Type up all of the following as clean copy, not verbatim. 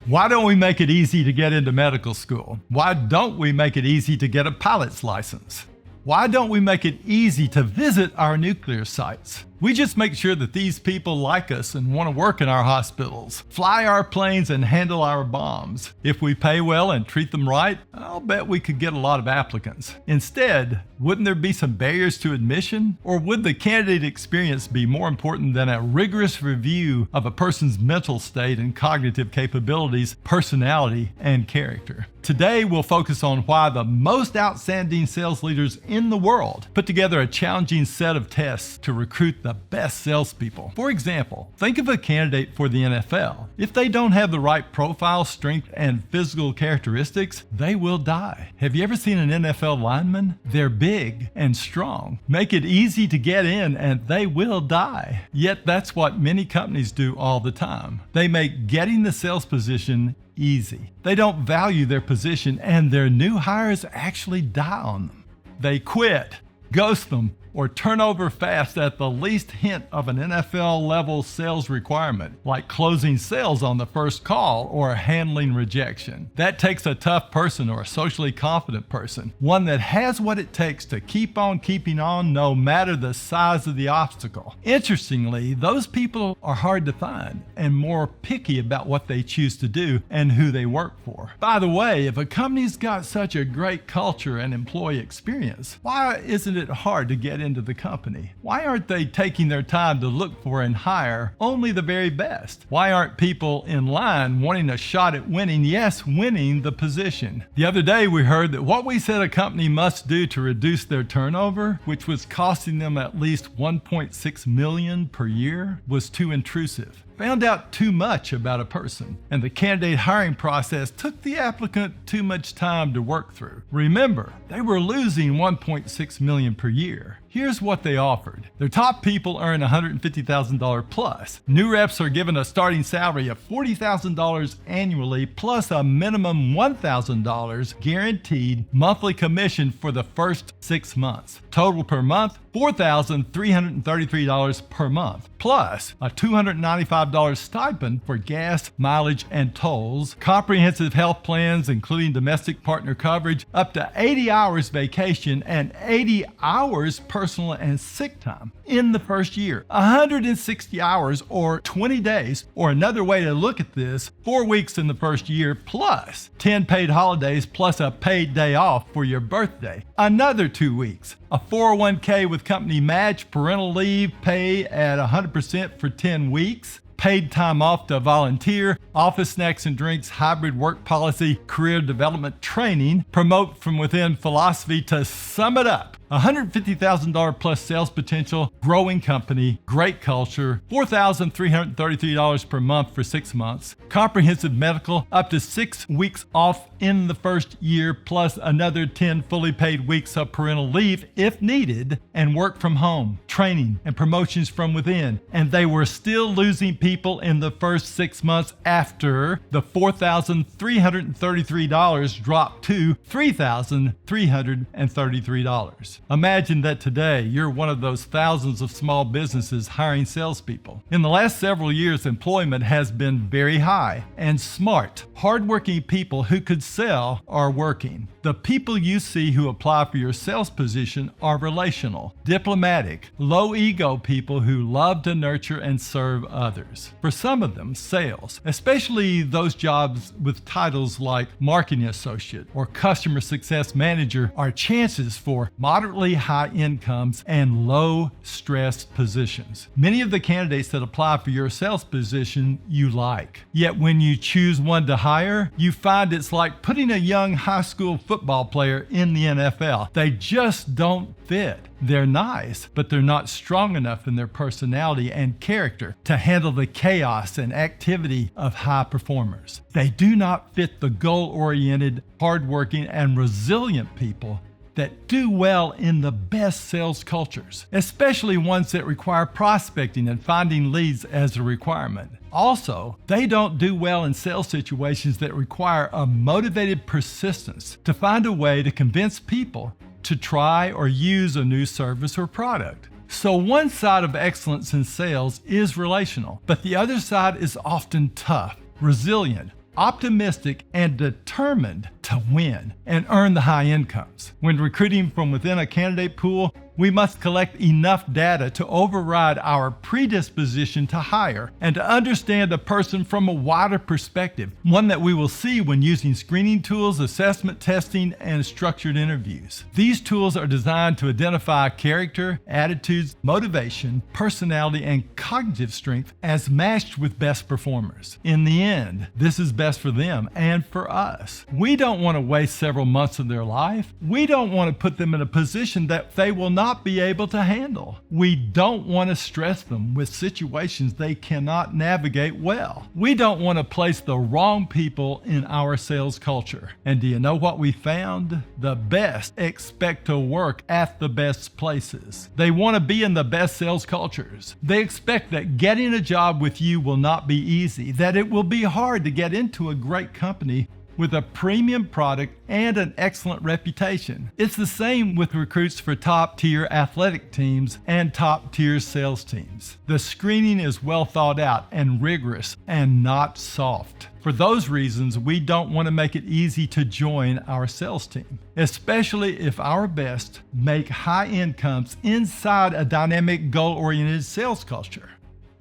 Why don't we make it easy to get into medical school? Why don't we make it easy to get a pilot's license? Why don't we make it easy to visit our nuclear sites? We just make sure that these people like us and want to work in our hospitals, fly our planes and handle our bombs. If we pay well and treat them right, I'll bet we could get a lot of applicants. Instead, wouldn't there be some barriers to admission? Or would the candidate experience be more important than a rigorous review of a person's mental state and cognitive capabilities, personality, and character? Today, we'll focus on why the most outstanding sales leaders in the world put together a challenging set of tests to recruit the best salespeople. For example, think of a candidate for the NFL. If they don't have the right profile, strength, and physical characteristics, they will die. Have you ever seen an NFL lineman? They're big and strong. Make it easy to get in and they will die. Yet that's what many companies do all the time. They make getting the sales position easy. They don't value their position and their new hires actually die on them. They quit, ghost them, or turn over fast at the least hint of an NFL level sales requirement, like closing sales on the first call or handling rejection. That takes a tough person or a socially confident person, one that has what it takes to keep on keeping on no matter the size of the obstacle. Interestingly, those people are hard to find and more picky about what they choose to do and who they work for. By the way, if a company's got such a great culture and employee experience, why isn't it hard to get into the company? Why aren't they taking their time to look for and hire only the very best? Why aren't people in line wanting a shot at winning, yes, winning the position? The other day we heard that what we said a company must do to reduce their turnover, which was costing them at least $1.6 million per year, was too intrusive. Found out too much about a person, and the candidate hiring process took the applicant too much time to work through. Remember, they were losing $1.6 million per year. Here's what they offered. Their top people earn $150,000 plus. New reps are given a starting salary of $40,000 annually plus a minimum $1,000 guaranteed monthly commission for the first 6 months. Total per month, $4,333 per month, plus a $295 stipend for gas, mileage, and tolls, comprehensive health plans including domestic partner coverage, up to 80 hours vacation, and 80 hours personal and sick time in the first year. 160 hours or 20 days, or another way to look at this, 4 weeks in the first year plus 10 paid holidays plus a paid day off for your birthday. Another 2 weeks. A 401k with company match, parental leave, pay at 100% for 10 weeks. Paid time off to volunteer, office snacks and drinks, hybrid work policy, career development training, promote from within philosophy. To sum it up, $150,000 plus sales potential, growing company, great culture, $4,333 per month for 6 months, comprehensive medical, up to 6 weeks off in the first year, plus another 10 fully paid weeks of parental leave if needed, and work from home, training, and promotions from within. And they were still losing people in the first 6 months after the $4,333 dropped to $3,333. Imagine that today you're one of those thousands of small businesses hiring salespeople. In the last several years, employment has been very high, and smart, hardworking people who could sell are working. The people you see who apply for your sales position are relational, diplomatic, low ego people who love to nurture and serve others. For some of them, sales, especially those jobs with titles like marketing associate or customer success manager, are chances for moderately high incomes and low stress positions. Many of the candidates that apply for your sales position you like. Yet when you choose one to hire, you find it's like putting a young high school football player in the NFL. They just don't fit. They're nice, but they're not strong enough in their personality and character to handle the chaos and activity of high performers. They do not fit the goal-oriented, hardworking, and resilient people that do well in the best sales cultures, especially ones that require prospecting and finding leads as a requirement. Also, they don't do well in sales situations that require a motivated persistence to find a way to convince people to try or use a new service or product. So one side of excellence in sales is relational, but the other side is often tough, resilient, optimistic, and determined to win and earn the high incomes. When recruiting from within a candidate pool, we must collect enough data to override our predisposition to hire and to understand a person from a wider perspective, one that we will see when using screening tools, assessment testing, and structured interviews. These tools are designed to identify character, attitudes, motivation, personality, and cognitive strength as matched with best performers. In the end, this is best for them and for us. We don't want to waste several months of their life. We don't want to put them in a position that they will not be able to handle. We don't want to stress them with situations they cannot navigate well. We don't want to place the wrong people in our sales culture. And do you know what we found? The best expect to work at the best places. They want to be in the best sales cultures. They expect that getting a job with you will not be easy, that it will be hard to get into a great company with a premium product and an excellent reputation. It's the same with recruits for top-tier athletic teams and top-tier sales teams. The screening is well thought out and rigorous and not soft. For those reasons, we don't want to make it easy to join our sales team, especially if our best make high incomes inside a dynamic, goal-oriented sales culture.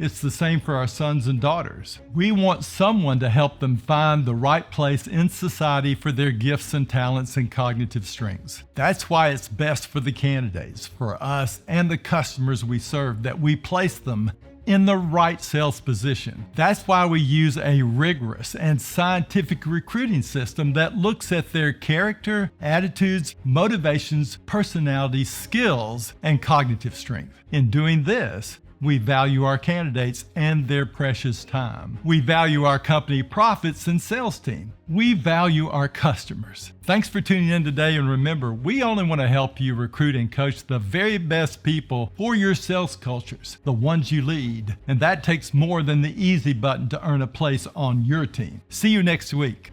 It's the same for our sons and daughters. We want someone to help them find the right place in society for their gifts and talents and cognitive strengths. That's why it's best for the candidates, for us, and the customers we serve that we place them in the right sales position. That's why we use a rigorous and scientific recruiting system that looks at their character, attitudes, motivations, personality, skills, and cognitive strength. In doing this, we value our candidates and their precious time. We value our company profits and sales team. We value our customers. Thanks for tuning in today, and remember, we only want to help you recruit and coach the very best people for your sales cultures, the ones you lead. And that takes more than the easy button to earn a place on your team. See you next week.